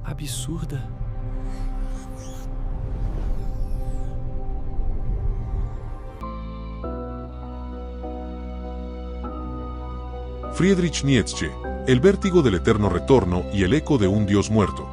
absurda. Friedrich Nietzsche, el vértigo del eterno retorno y el eco de un Dios muerto.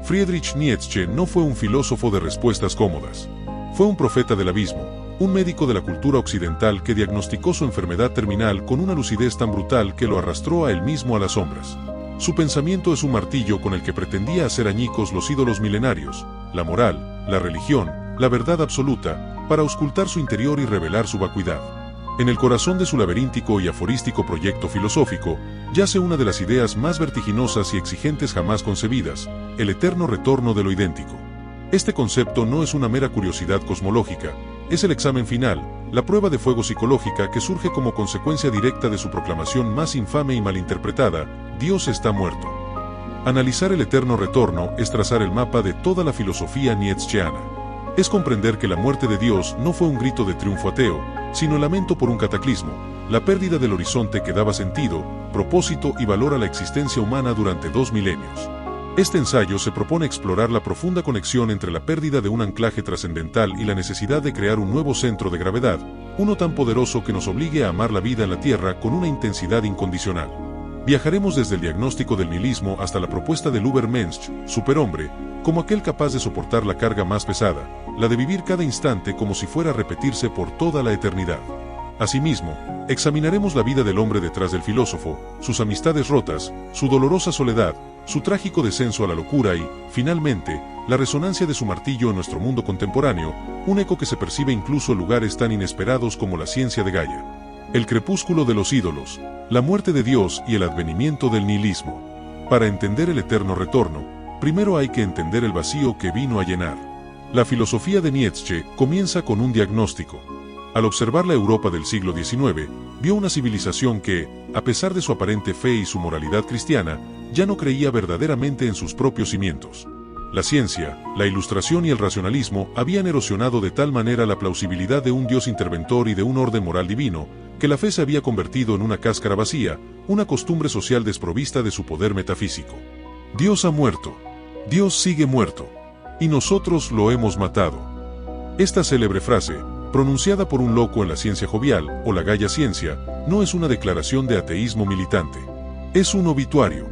Friedrich Nietzsche no fue un filósofo de respuestas cómodas. Fue un profeta del abismo, un médico de la cultura occidental que diagnosticó su enfermedad terminal con una lucidez tan brutal que lo arrastró a él mismo a las sombras. Su pensamiento es un martillo con el que pretendía hacer añicos los ídolos milenarios, la moral, la religión, la verdad absoluta, para auscultar su interior y revelar su vacuidad. En el corazón de su laberíntico y aforístico proyecto filosófico, yace una de las ideas más vertiginosas y exigentes jamás concebidas, el eterno retorno de lo idéntico. Este concepto no es una mera curiosidad cosmológica, es el examen final, la prueba de fuego psicológica que surge como consecuencia directa de su proclamación más infame y malinterpretada: Dios está muerto. Analizar el eterno retorno es trazar el mapa de toda la filosofía nietzscheana. Es comprender que la muerte de Dios no fue un grito de triunfo ateo, sino el lamento por un cataclismo, la pérdida del horizonte que daba sentido, propósito y valor a la existencia humana durante 2 milenios. Este ensayo se propone explorar la profunda conexión entre la pérdida de un anclaje trascendental y la necesidad de crear un nuevo centro de gravedad, uno tan poderoso que nos obligue a amar la vida en la Tierra con una intensidad incondicional. Viajaremos desde el diagnóstico del nihilismo hasta la propuesta del Übermensch, superhombre, como aquel capaz de soportar la carga más pesada, la de vivir cada instante como si fuera a repetirse por toda la eternidad. Asimismo, examinaremos la vida del hombre detrás del filósofo, sus amistades rotas, su dolorosa soledad, su trágico descenso a la locura y, finalmente, la resonancia de su martillo en nuestro mundo contemporáneo, un eco que se percibe incluso en lugares tan inesperados como la ciencia de Gaia. El crepúsculo de los ídolos, la muerte de Dios y el advenimiento del nihilismo. Para entender el eterno retorno, primero hay que entender el vacío que vino a llenar. La filosofía de Nietzsche comienza con un diagnóstico. Al observar la Europa del siglo XIX, vio una civilización que, a pesar de su aparente fe y su moralidad cristiana, ya no creía verdaderamente en sus propios cimientos. La ciencia, la ilustración y el racionalismo habían erosionado de tal manera la plausibilidad de un Dios interventor y de un orden moral divino, que la fe se había convertido en una cáscara vacía, una costumbre social desprovista de su poder metafísico. Dios ha muerto. Dios sigue muerto. Y nosotros lo hemos matado. Esta célebre frase, pronunciada por un loco en la ciencia jovial o la Gaia ciencia, no es una declaración de ateísmo militante. Es un obituario.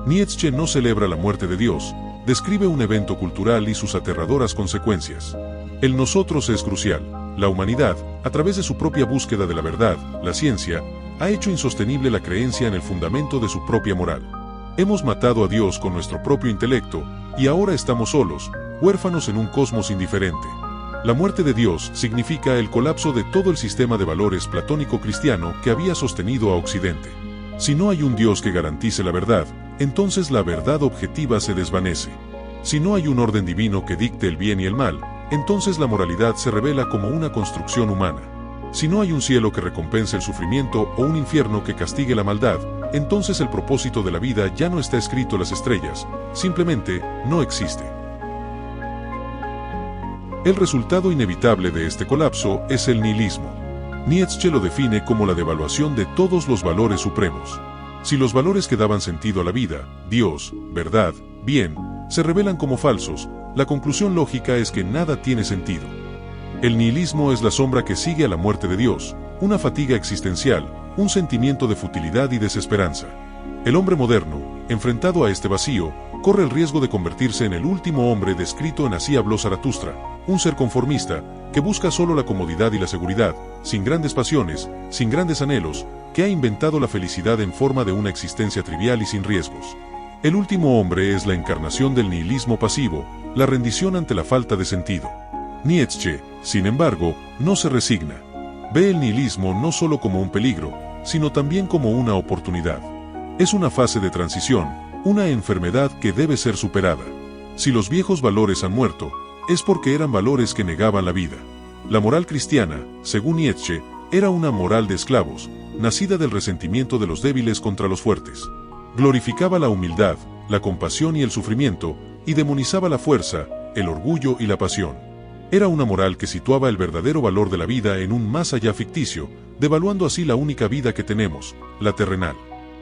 Nietzsche no celebra la muerte de Dios, describe un evento cultural y sus aterradoras consecuencias. El nosotros es crucial. La humanidad, a través de su propia búsqueda de la verdad, la ciencia, ha hecho insostenible la creencia en el fundamento de su propia moral. Hemos matado a Dios con nuestro propio intelecto, y ahora estamos solos, huérfanos en un cosmos indiferente. La muerte de Dios significa el colapso de todo el sistema de valores platónico-cristiano que había sostenido a Occidente. Si no hay un Dios que garantice la verdad, entonces la verdad objetiva se desvanece. Si no hay un orden divino que dicte el bien y el mal, entonces la moralidad se revela como una construcción humana. Si no hay un cielo que recompense el sufrimiento o un infierno que castigue la maldad, entonces el propósito de la vida ya no está escrito en las estrellas, simplemente no existe. El resultado inevitable de este colapso es el nihilismo. Nietzsche lo define como la devaluación de todos los valores supremos. Si los valores que daban sentido a la vida, Dios, verdad, bien, se revelan como falsos, la conclusión lógica es que nada tiene sentido. El nihilismo es la sombra que sigue a la muerte de Dios, una fatiga existencial, un sentimiento de futilidad y desesperanza. El hombre moderno, enfrentado a este vacío, corre el riesgo de convertirse en el último hombre descrito en Así habló Zaratustra, un ser conformista, que busca solo la comodidad y la seguridad, sin grandes pasiones, sin grandes anhelos, que ha inventado la felicidad en forma de una existencia trivial y sin riesgos. El último hombre es la encarnación del nihilismo pasivo, la rendición ante la falta de sentido. Nietzsche, sin embargo, no se resigna. Ve el nihilismo no solo como un peligro, sino también como una oportunidad. Es una fase de transición, una enfermedad que debe ser superada. Si los viejos valores han muerto, es porque eran valores que negaban la vida. La moral cristiana, según Nietzsche, era una moral de esclavos, nacida del resentimiento de los débiles contra los fuertes. Glorificaba la humildad, la compasión y el sufrimiento, y demonizaba la fuerza, el orgullo y la pasión. Era una moral que situaba el verdadero valor de la vida en un más allá ficticio, devaluando así la única vida que tenemos, la terrenal.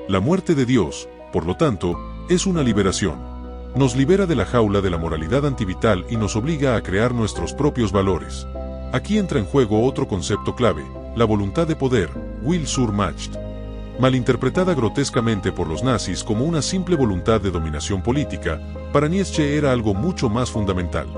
La muerte de Dios, por lo tanto, es una liberación. Nos libera de la jaula de la moralidad antivital y nos obliga a crear nuestros propios valores. Aquí entra en juego otro concepto clave, la voluntad de poder, Will zur Macht. Malinterpretada grotescamente por los nazis como una simple voluntad de dominación política, para Nietzsche era algo mucho más fundamental.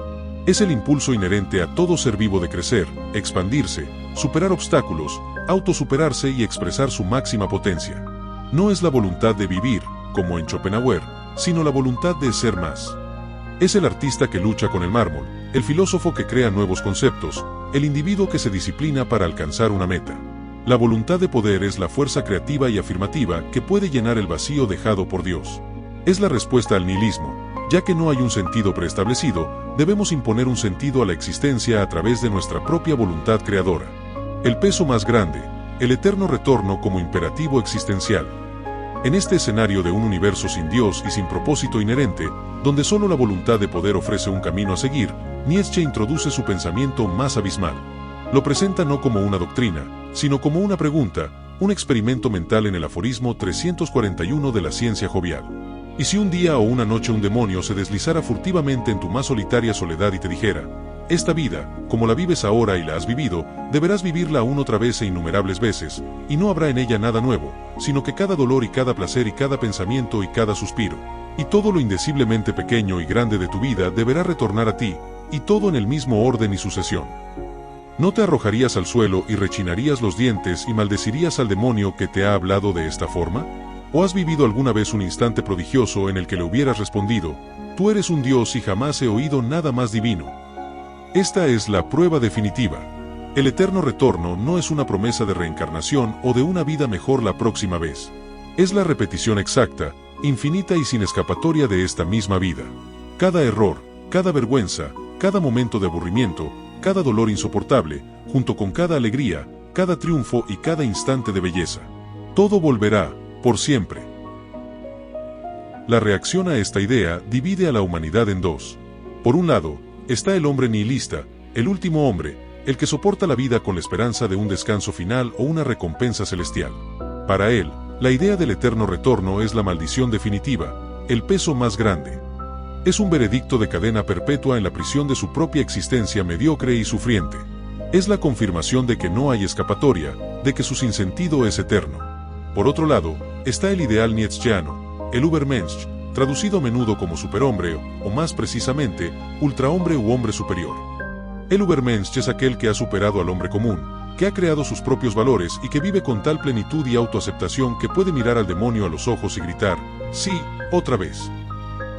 Es el impulso inherente a todo ser vivo de crecer, expandirse, superar obstáculos, autosuperarse y expresar su máxima potencia. No es la voluntad de vivir, como en Schopenhauer, sino la voluntad de ser más. Es el artista que lucha con el mármol, el filósofo que crea nuevos conceptos, el individuo que se disciplina para alcanzar una meta. La voluntad de poder es la fuerza creativa y afirmativa que puede llenar el vacío dejado por Dios. Es la respuesta al nihilismo. Ya que no hay un sentido preestablecido, debemos imponer un sentido a la existencia a través de nuestra propia voluntad creadora. El peso más grande, el eterno retorno como imperativo existencial. En este escenario de un universo sin Dios y sin propósito inherente, donde solo la voluntad de poder ofrece un camino a seguir, Nietzsche introduce su pensamiento más abismal. Lo presenta no como una doctrina, sino como una pregunta, un experimento mental en el aforismo 341 de la ciencia jovial. ¿Y si un día o una noche un demonio se deslizara furtivamente en tu más solitaria soledad y te dijera, esta vida, como la vives ahora y la has vivido, deberás vivirla aún otra vez e innumerables veces, y no habrá en ella nada nuevo, sino que cada dolor y cada placer y cada pensamiento y cada suspiro, y todo lo indeciblemente pequeño y grande de tu vida deberá retornar a ti, y todo en el mismo orden y sucesión? ¿No te arrojarías al suelo y rechinarías los dientes y maldecirías al demonio que te ha hablado de esta forma? ¿O has vivido alguna vez un instante prodigioso en el que le hubieras respondido, tú eres un Dios y jamás he oído nada más divino? Esta es la prueba definitiva. El eterno retorno no es una promesa de reencarnación o de una vida mejor la próxima vez. Es la repetición exacta, infinita y sin escapatoria de esta misma vida. Cada error, cada vergüenza, cada momento de aburrimiento, cada dolor insoportable, junto con cada alegría, cada triunfo y cada instante de belleza. Todo volverá, por siempre. La reacción a esta idea divide a la humanidad en dos. Por un lado, está el hombre nihilista, el último hombre, el que soporta la vida con la esperanza de un descanso final o una recompensa celestial. Para él, la idea del eterno retorno es la maldición definitiva, el peso más grande. Es un veredicto de cadena perpetua en la prisión de su propia existencia mediocre y sufriente. Es la confirmación de que no hay escapatoria, de que su sinsentido es eterno. Por otro lado, está el ideal nietzscheano, el Übermensch, traducido a menudo como superhombre o más precisamente, ultrahombre u hombre superior. El Übermensch es aquel que ha superado al hombre común, que ha creado sus propios valores y que vive con tal plenitud y autoaceptación que puede mirar al demonio a los ojos y gritar, sí, otra vez.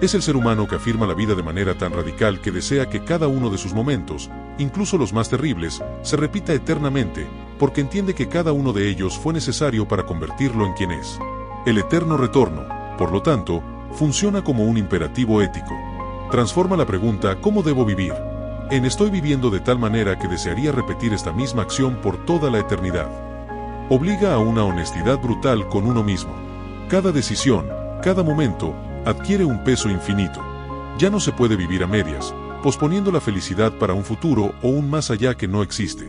Es el ser humano que afirma la vida de manera tan radical que desea que cada uno de sus momentos, incluso los más terribles, se repita eternamente, porque entiende que cada uno de ellos fue necesario para convertirlo en quien es. El eterno retorno, por lo tanto, funciona como un imperativo ético. Transforma la pregunta ¿cómo debo vivir? En estoy viviendo de tal manera que desearía repetir esta misma acción por toda la eternidad. Obliga a una honestidad brutal con uno mismo. Cada decisión, cada momento, adquiere un peso infinito. Ya no se puede vivir a medias, posponiendo la felicidad para un futuro o un más allá que no existe.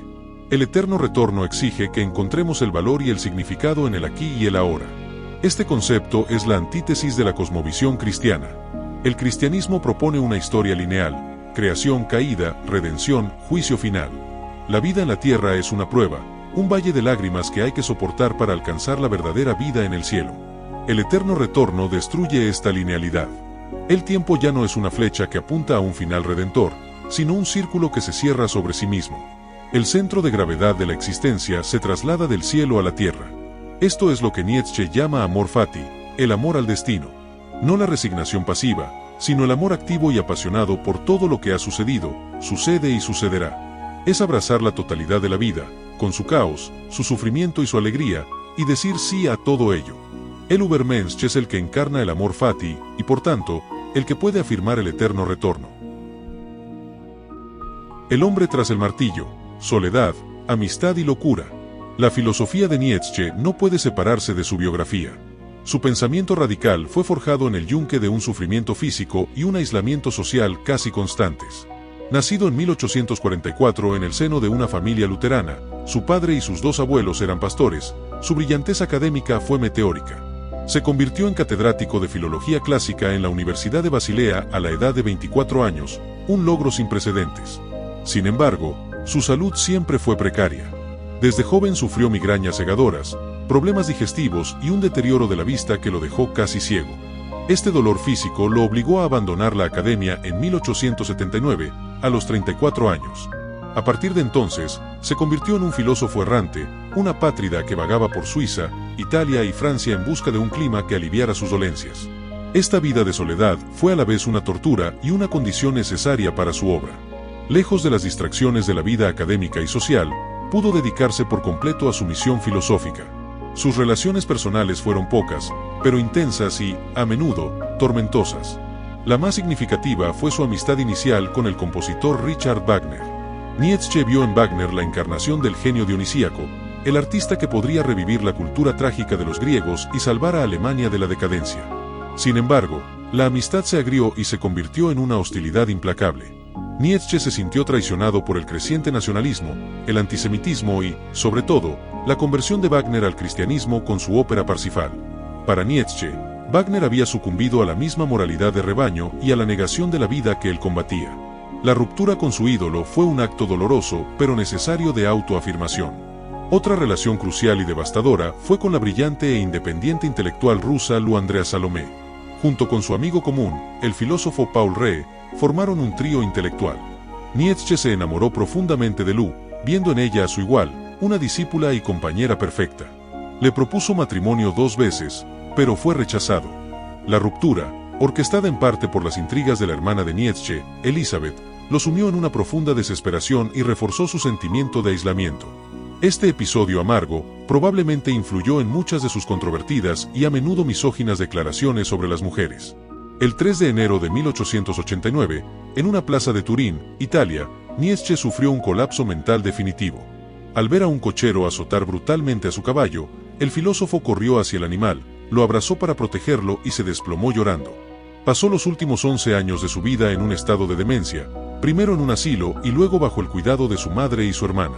El eterno retorno exige que encontremos el valor y el significado en el aquí y el ahora. Este concepto es la antítesis de la cosmovisión cristiana. El cristianismo propone una historia lineal, creación, caída, redención, juicio final. La vida en la tierra es una prueba, un valle de lágrimas que hay que soportar para alcanzar la verdadera vida en el cielo. El eterno retorno destruye esta linealidad. El tiempo ya no es una flecha que apunta a un final redentor, sino un círculo que se cierra sobre sí mismo. El centro de gravedad de la existencia se traslada del cielo a la tierra. Esto es lo que Nietzsche llama amor fati, el amor al destino. No la resignación pasiva, sino el amor activo y apasionado por todo lo que ha sucedido, sucede y sucederá. Es abrazar la totalidad de la vida, con su caos, su sufrimiento y su alegría, y decir sí a todo ello. El Übermensch es el que encarna el amor fati, y por tanto, el que puede afirmar el eterno retorno. El hombre tras el martillo, soledad, amistad y locura. La filosofía de Nietzsche no puede separarse de su biografía. Su pensamiento radical fue forjado en el yunque de un sufrimiento físico y un aislamiento social casi constantes. Nacido en 1844 en el seno de una familia luterana, su padre y sus dos abuelos eran pastores, su brillantez académica fue meteórica. Se convirtió en catedrático de Filología Clásica en la Universidad de Basilea a la edad de 24 años, un logro sin precedentes. Sin embargo, su salud siempre fue precaria. Desde joven sufrió migrañas cegadoras, problemas digestivos y un deterioro de la vista que lo dejó casi ciego. Este dolor físico lo obligó a abandonar la academia en 1879, a los 34 años. A partir de entonces, se convirtió en un filósofo errante, un apátrida que vagaba por Suiza, Italia y Francia en busca de un clima que aliviara sus dolencias. Esta vida de soledad fue a la vez una tortura y una condición necesaria para su obra. Lejos de las distracciones de la vida académica y social, pudo dedicarse por completo a su misión filosófica. Sus relaciones personales fueron pocas, pero intensas y, a menudo, tormentosas. La más significativa fue su amistad inicial con el compositor Richard Wagner. Nietzsche vio en Wagner la encarnación del genio dionisíaco, el artista que podría revivir la cultura trágica de los griegos y salvar a Alemania de la decadencia. Sin embargo, la amistad se agrió y se convirtió en una hostilidad implacable. Nietzsche se sintió traicionado por el creciente nacionalismo, el antisemitismo y, sobre todo, la conversión de Wagner al cristianismo con su ópera Parsifal. Para Nietzsche, Wagner había sucumbido a la misma moralidad de rebaño y a la negación de la vida que él combatía. La ruptura con su ídolo fue un acto doloroso, pero necesario de autoafirmación. Otra relación crucial y devastadora fue con la brillante e independiente intelectual rusa Lou Andrea Salomé. Junto con su amigo común, el filósofo Paul Rée, formaron un trío intelectual. Nietzsche se enamoró profundamente de Lou, viendo en ella a su igual, una discípula y compañera perfecta. Le propuso matrimonio 2 veces, pero fue rechazado. La ruptura, orquestada en parte por las intrigas de la hermana de Nietzsche, Elisabeth, lo sumió en una profunda desesperación y reforzó su sentimiento de aislamiento. Este episodio amargo probablemente influyó en muchas de sus controvertidas y a menudo misóginas declaraciones sobre las mujeres. El 3 de enero de 1889, en una plaza de Turín, Italia, Nietzsche sufrió un colapso mental definitivo. Al ver a un cochero azotar brutalmente a su caballo, el filósofo corrió hacia el animal, lo abrazó para protegerlo y se desplomó llorando. Pasó los últimos 11 años de su vida en un estado de demencia, primero en un asilo y luego bajo el cuidado de su madre y su hermana.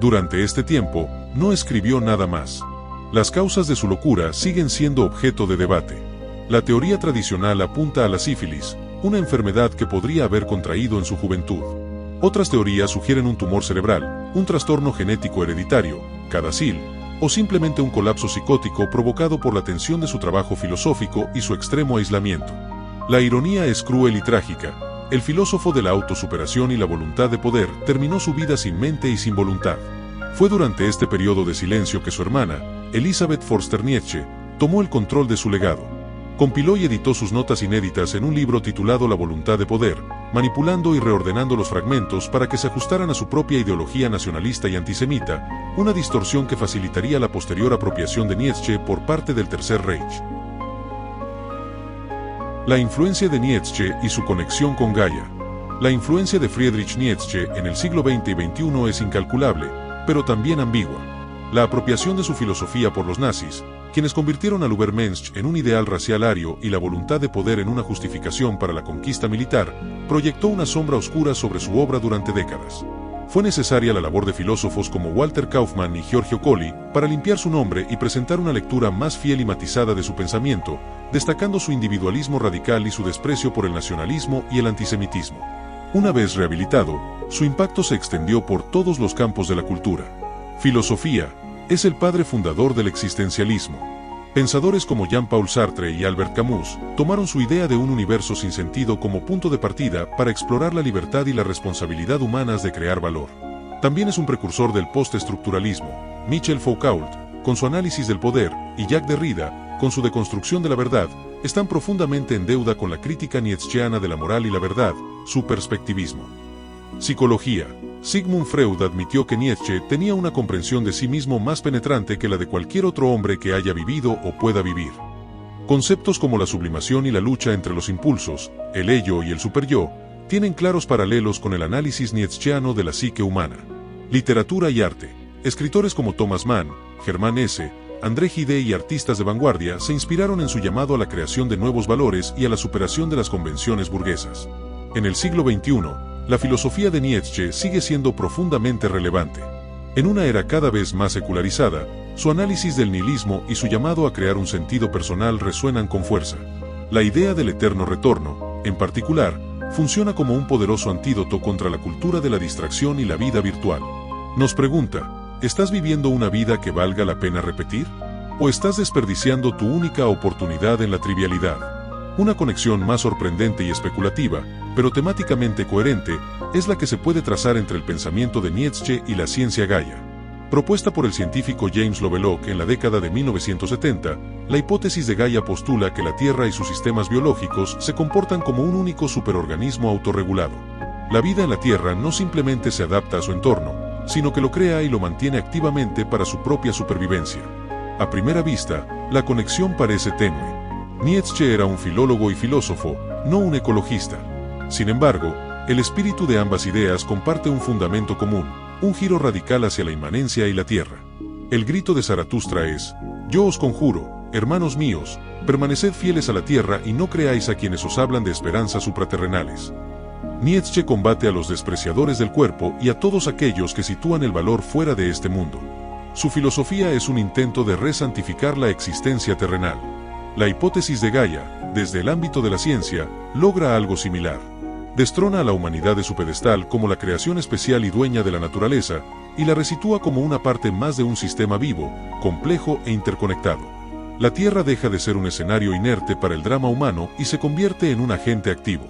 Durante este tiempo, no escribió nada más. Las causas de su locura siguen siendo objeto de debate. La teoría tradicional apunta a la sífilis, una enfermedad que podría haber contraído en su juventud. Otras teorías sugieren un tumor cerebral, un trastorno genético hereditario, CADASIL, o simplemente un colapso psicótico provocado por la tensión de su trabajo filosófico y su extremo aislamiento. La ironía es cruel y trágica. El filósofo de la autosuperación y la voluntad de poder terminó su vida sin mente y sin voluntad. Fue durante este periodo de silencio que su hermana, Elisabeth Förster Nietzsche, tomó el control de su legado. Compiló y editó sus notas inéditas en un libro titulado La voluntad de poder, manipulando y reordenando los fragmentos para que se ajustaran a su propia ideología nacionalista y antisemita, una distorsión que facilitaría la posterior apropiación de Nietzsche por parte del Tercer Reich. La influencia de Nietzsche y su conexión con Gaia. La influencia de Friedrich Nietzsche en el siglo XX y XXI es incalculable, pero también ambigua. La apropiación de su filosofía por los nazis, quienes convirtieron al Übermensch en un ideal racial ario y la voluntad de poder en una justificación para la conquista militar, proyectó una sombra oscura sobre su obra durante décadas. Fue necesaria la labor de filósofos como Walter Kaufmann y Giorgio Colli para limpiar su nombre y presentar una lectura más fiel y matizada de su pensamiento, destacando su individualismo radical y su desprecio por el nacionalismo y el antisemitismo. Una vez rehabilitado, su impacto se extendió por todos los campos de la cultura. Filosofía. Es el padre fundador del existencialismo. Pensadores como Jean-Paul Sartre y Albert Camus tomaron su idea de un universo sin sentido como punto de partida para explorar la libertad y la responsabilidad humanas de crear valor. También es un precursor del postestructuralismo. Michel Foucault, con su análisis del poder, y Jacques Derrida, con su deconstrucción de la verdad, están profundamente en deuda con la crítica nietzscheana de la moral y la verdad, su perspectivismo. Psicología. Sigmund Freud admitió que Nietzsche tenía una comprensión de sí mismo más penetrante que la de cualquier otro hombre que haya vivido o pueda vivir. Conceptos como la sublimación y la lucha entre los impulsos, el ello y el superyo, tienen claros paralelos con el análisis nietzscheano de la psique humana. Literatura y arte. Escritores como Thomas Mann, Germán S., André Gide y artistas de vanguardia se inspiraron en su llamado a la creación de nuevos valores y a la superación de las convenciones burguesas. En el siglo XXI, la filosofía de Nietzsche sigue siendo profundamente relevante. En una era cada vez más secularizada, Su análisis del nihilismo y su llamado a crear un sentido personal resuenan con fuerza. La idea del eterno retorno, en particular, funciona como un poderoso antídoto contra la cultura de la distracción y la vida virtual. Nos pregunta, ¿estás viviendo una vida que valga la pena repetir? ¿O estás desperdiciando tu única oportunidad en la trivialidad? Una conexión más sorprendente y especulativa, pero temáticamente coherente, es la que se puede trazar entre el pensamiento de Nietzsche y la ciencia Gaia. Propuesta por el científico James Lovelock en la década de 1970, la hipótesis de Gaia postula que la Tierra y sus sistemas biológicos se comportan como un único superorganismo autorregulado. La vida en la Tierra no simplemente se adapta a su entorno, sino que lo crea y lo mantiene activamente para su propia supervivencia. A primera vista, la conexión parece tenue. Nietzsche era un filólogo y filósofo, no un ecologista. Sin embargo, el espíritu de ambas ideas comparte un fundamento común, un giro radical hacia la inmanencia y la tierra. El grito de Zaratustra es: yo os conjuro, hermanos míos, permaneced fieles a la tierra y no creáis a quienes os hablan de esperanzas supraterrenales. Nietzsche combate a los despreciadores del cuerpo y a todos aquellos que sitúan el valor fuera de este mundo. Su filosofía es un intento de resantificar la existencia terrenal. La hipótesis de Gaia, desde el ámbito de la ciencia, logra algo similar. Destrona a la humanidad de su pedestal como la creación especial y dueña de la naturaleza, y la resitúa como una parte más de un sistema vivo, complejo e interconectado. La Tierra deja de ser un escenario inerte para el drama humano y se convierte en un agente activo.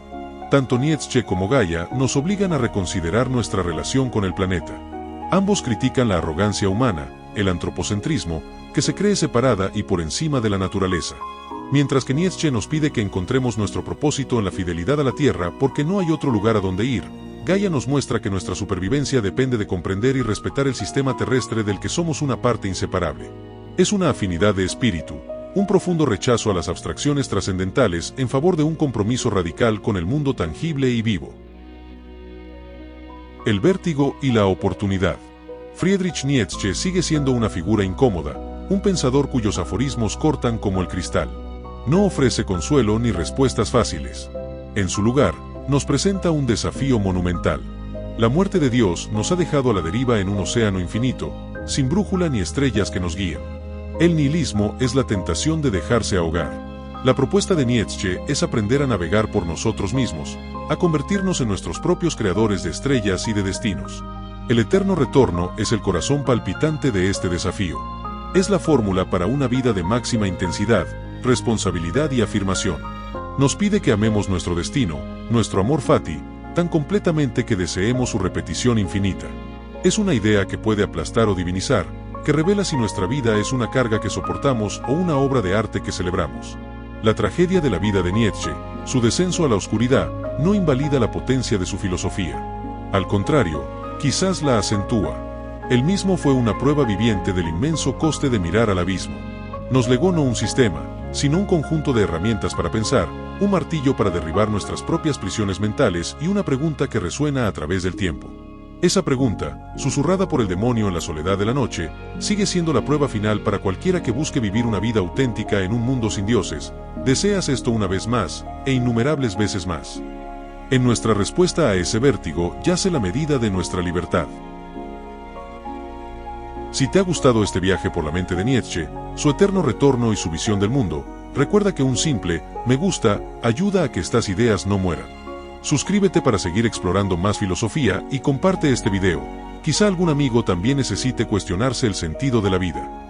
Tanto Nietzsche como Gaia nos obligan a reconsiderar nuestra relación con el planeta. Ambos critican la arrogancia humana, el antropocentrismo, que se cree separada y por encima de la naturaleza. Mientras que Nietzsche nos pide que encontremos nuestro propósito en la fidelidad a la Tierra porque no hay otro lugar a donde ir, Gaia nos muestra que nuestra supervivencia depende de comprender y respetar el sistema terrestre del que somos una parte inseparable. Es una afinidad de espíritu, un profundo rechazo a las abstracciones trascendentales en favor de un compromiso radical con el mundo tangible y vivo. El vértigo y la oportunidad. Friedrich Nietzsche sigue siendo una figura incómoda, un pensador cuyos aforismos cortan como el cristal. No ofrece consuelo ni respuestas fáciles. En su lugar, nos presenta un desafío monumental. La muerte de Dios nos ha dejado a la deriva en un océano infinito, sin brújula ni estrellas que nos guíen. El nihilismo es la tentación de dejarse ahogar. La propuesta de Nietzsche es aprender a navegar por nosotros mismos, a convertirnos en nuestros propios creadores de estrellas y de destinos. El eterno retorno es el corazón palpitante de este desafío. Es la fórmula para una vida de máxima intensidad, responsabilidad y afirmación. Nos pide que amemos nuestro destino, nuestro amor fati, tan completamente que deseemos su repetición infinita. Es una idea que puede aplastar o divinizar, que revela si nuestra vida es una carga que soportamos o una obra de arte que celebramos. La tragedia de la vida de Nietzsche, su descenso a la oscuridad, no invalida la potencia de su filosofía. Al contrario, quizás la acentúa. Él mismo fue una prueba viviente del inmenso coste de mirar al abismo. Nos legó no un sistema, sino un conjunto de herramientas para pensar, un martillo para derribar nuestras propias prisiones mentales y una pregunta que resuena a través del tiempo. Esa pregunta, susurrada por el demonio en la soledad de la noche, sigue siendo la prueba final para cualquiera que busque vivir una vida auténtica en un mundo sin dioses. ¿Deseas esto una vez más, e innumerables veces más? En nuestra respuesta a ese vértigo yace la medida de nuestra libertad. Si te ha gustado este viaje por la mente de Nietzsche, su eterno retorno y su visión del mundo, recuerda que un simple me gusta ayuda a que estas ideas no mueran. Suscríbete para seguir explorando más filosofía y comparte este video. Quizá algún amigo también necesite cuestionarse el sentido de la vida.